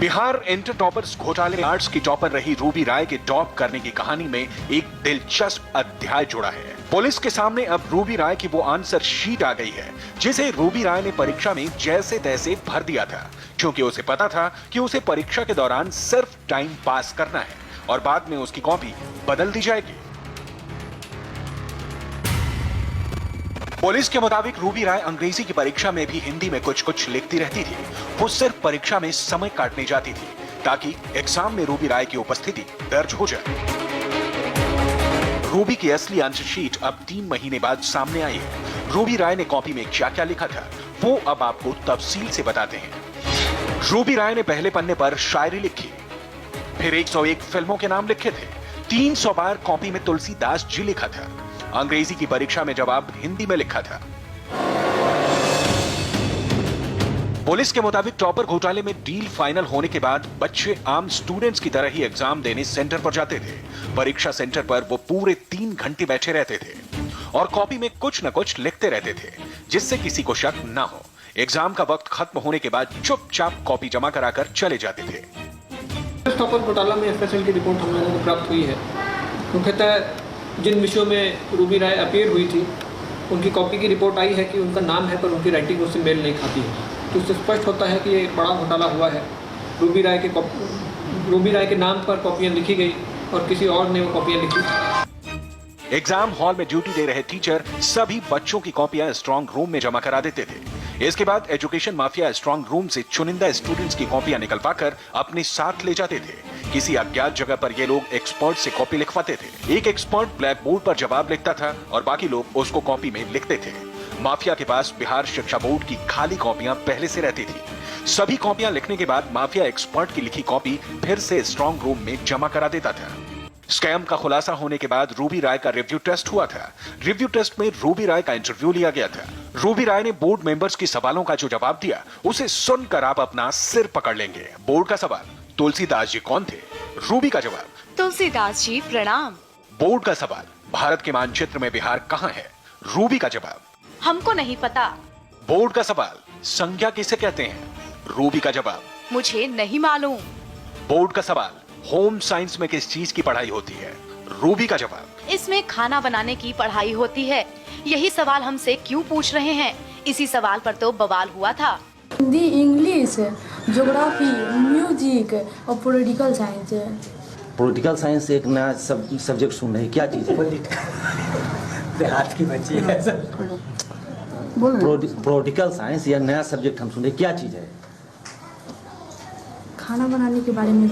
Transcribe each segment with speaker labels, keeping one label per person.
Speaker 1: Bihar inter toppers घोटाले में arts की टॉपर रही रूबी राय के टॉप करने की कहानी में एक दिलचस्प अध्याय जुड़ा है। पुलिस के सामने अब रूबी राय की वो आंसर शीट आ गई है जिसे रूबी राय ने परीक्षा में जैसे तैसे भर दिया था, क्योंकि उसे पता था कि उसे परीक्षा के दौरान सिर्फ टाइम पास करना है और बाद में उसकी कॉपी बदल दी जाएगी। पुलिस के मुताबिक रूबी राय अंग्रेजी की परीक्षा में भी हिंदी में कुछ कुछ लिखती रहती थी। वो सिर्फ परीक्षा में समय काटने जाती थी ताकि एग्जाम में रूबी राय की उपस्थिति दर्ज हो जाए। रूबी की असली आंसर शीट अब 3 महीने बाद सामने आई है। रूबी राय ने कॉपी में क्या क्या लिखा था वो अब आपको तफसील से बताते हैं। रूबी राय ने पहले पन्ने पर शायरी लिखी, फिर 101 फिल्मों के नाम लिखे थे, 300 बार कॉपी में तुलसीदास जी लिखा था, अंग्रेजी की परीक्षा में जवाब हिंदी में लिखा था। पुलिस के मुताबिक टॉपर घोटाले में डील फाइनल होने के बाद बच्चे आम स्टूडेंट्स की तरह ही एग्जाम देने सेंटर पर जाते थे। परीक्षा सेंटर पर वो पूरे 3 घंटे बैठे रहते थे और कॉपी में कुछ न कुछ लिखते रहते थे जिससे किसी को शक न हो। एग्जाम का वक्त खत्म होने के बाद चुपचाप कॉपी जमा कराकर चले जाते थे।
Speaker 2: टॉपर घोटाला में एफएसएल की रिपोर्ट हम लोगों को प्राप्त हुई है। मुख्यतः जिन विषयों में रूबी राय अपीयर हुई थी उनकी कॉपी की रिपोर्ट आई है कि उनका नाम है पर उनकी राइटिंग उससे मेल नहीं खाती है, तो इससे स्पष्ट होता है कि ये बड़ा घोटाला हुआ है। रूबी राय के नाम पर कॉपियां लिखी गई और किसी और ने वो कॉपियां लिखी।
Speaker 1: एग्जाम हॉल में ड्यूटी दे रहे टीचर सभी बच्चों की कॉपियां स्ट्रांग रूम में जमा करा देते थे। इसके बाद एजुकेशन माफिया स्ट्रांग रूम से चुनिंदा स्टूडेंट्स की कॉपियां निकलवाकर अपने साथ ले जाते थे। किसी अज्ञात जगह पर ये लोग एक्सपर्ट से कॉपी लिखवाते थे। एक एक्सपर्ट ब्लैक बोर्ड पर जवाब लिखता था और बाकी लोग उसको कॉपी में लिखते थे। माफिया के पास बिहार शिक्षा बोर्ड की खाली कॉपियां पहले से रहती थी। सभी कॉपियां लिखने के बाद माफिया एक्सपर्ट की लिखी कॉपी फिर से स्ट्रांग रूम में जमा करा देता था। स्कैम का खुलासा होने के बाद रूबी राय का रिव्यू टेस्ट हुआ था। रिव्यू टेस्ट में रूबी राय का इंटरव्यू लिया गया था। रूबी राय ने बोर्ड मेंबर्स की सवालों का जो जवाब दिया उसे सुनकर आप अपना सिर पकड़ लेंगे। बोर्ड का सवाल, तुलसीदास जी कौन थे? रूबी का जवाब,
Speaker 3: तुलसीदास जी प्रणाम।
Speaker 1: बोर्ड का सवाल, भारत के मानचित्र में बिहार कहाँ है? रूबी का जवाब,
Speaker 3: हमको नहीं पता।
Speaker 1: बोर्ड का सवाल, संज्ञा किसे कहते हैं? रूबी का जवाब,
Speaker 3: मुझे नहीं मालूम।
Speaker 1: बोर्ड का सवाल, होम साइंस में किस चीज की पढ़ाई होती है? रूबी का जवाब,
Speaker 3: इसमें खाना बनाने की पढ़ाई होती है। यही सवाल हमसे क्यों पूछ रहे हैं? इसी सवाल पर तो बवाल हुआ था।
Speaker 4: हिंदी, इंग्लिश, ज्योग्राफी, म्यूजिक और पॉलिटिकल साइंस।
Speaker 5: पॉलिटिकल साइंस एक नया सब्जेक्ट सुन रहे, क्या चीज है?
Speaker 6: देहात की बच्ची है
Speaker 5: पॉलिटिकल साइंस या नया सब्जेक्ट हम सुन रहे, क्या चीज है?
Speaker 4: खाना बनाने के बारे में।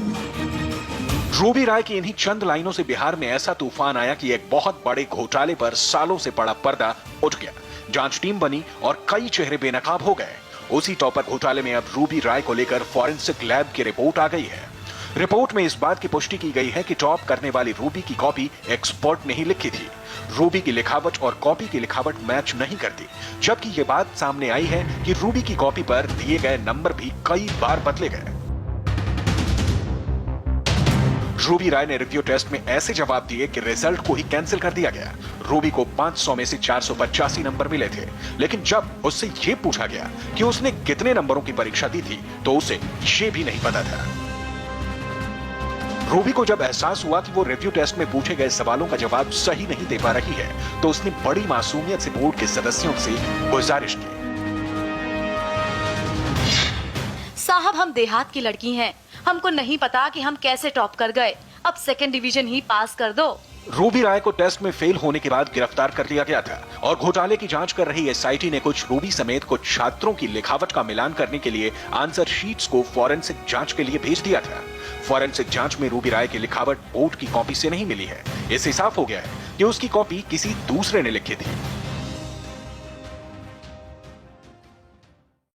Speaker 1: रूबी राय की इन्हीं चंद लाइनों से बिहार में ऐसा तूफान आया कि एक बहुत बड़े घोटाले पर सालों से पड़ा पर्दा उठ गया। जांच टीम बनी और कई चेहरे बेनकाब हो गए। उसी टॉपर घोटाले में अब रूबी राय को लेकर फॉरेंसिक लैब की रिपोर्ट आ गई है। रिपोर्ट में इस बात की पुष्टि की गई है कि टॉप करने वाली रूबी की कॉपी एक्सपर्ट ने ही लिखी थी। रूबी की लिखावट और कॉपी की लिखावट मैच नहीं करती, जबकि ये बात सामने आई है कि रूबी की कॉपी पर दिए गए नंबर भी कई बार बदले गए। रूबी राय ने रिव्यू टेस्ट में ऐसे जवाब दिए कि रिजल्ट को ही कैंसिल कर दिया गया। रूबी को 500 में से 485 नंबर मिले थे, लेकिन जब उससे ये पूछा गया कि उसने कितने नंबरों की परीक्षा दी थी तो उसे ये भी नहीं पता था। रूबी को जब एहसास हुआ कि वो रिव्यू टेस्ट में पूछे गए सवालों का जवाब सही नहीं दे पा रही है तो उसने बड़ी मासूमियत से बोर्ड के सदस्यों से गुजारिश की।
Speaker 3: साहब, हम देहात की लड़की हैं। हमको नहीं पता कि हम कैसे टॉप कर गए। अब 2nd डिवीजन ही पास कर दो।
Speaker 1: रूबी राय को टेस्ट में फेल होने के बाद गिरफ्तार कर लिया गया था और घोटाले की जांच कर रही एसआईटी ने कुछ रूबी समेत कुछ छात्रों की लिखावट का मिलान करने के लिए आंसर शीट्स को फॉरेंसिक जांच के लिए भेज दिया था। फॉरेंसिक जांच में रूबी राय की लिखावट बोर्ड की कॉपी से नहीं मिली है। इससे साफ हो गया है कि उसकी कॉपी किसी दूसरे ने लिखी थी।